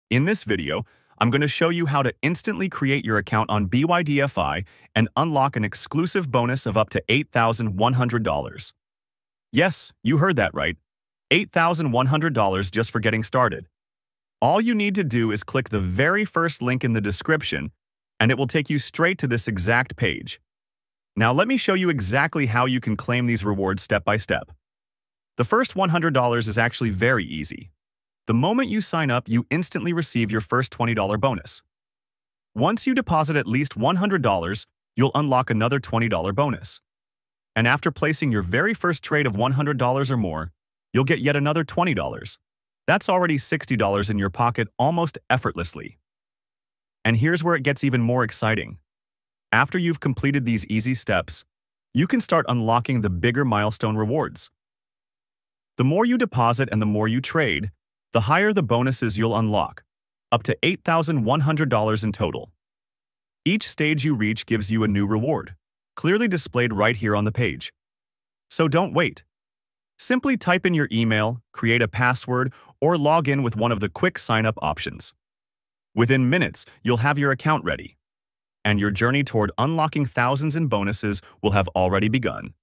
In this video, I'm going to show you how to instantly create your account on BYDFi and unlock an exclusive bonus of up to $8,100. Yes, you heard that right. $8,100 just for getting started. All you need to do is click the very first link in the description, and it will take you straight to this exact page. Now let me show you exactly how you can claim these rewards step by step. The first $100 is actually very easy. The moment you sign up, you instantly receive your first $20 bonus. Once you deposit at least $100, you'll unlock another $20 bonus. And after placing your very first trade of $100 or more, you'll get yet another $20. That's already $60 in your pocket almost effortlessly. And here's where it gets even more exciting. After you've completed these easy steps, you can start unlocking the bigger milestone rewards. The more you deposit and the more you trade, the higher the bonuses you'll unlock, up to $8,100 in total. Each stage you reach gives you a new reward, clearly displayed right here on the page. So don't wait. Simply type in your email, create a password, or log in with one of the quick sign-up options. Within minutes, you'll have your account ready, and your journey toward unlocking thousands in bonuses will have already begun.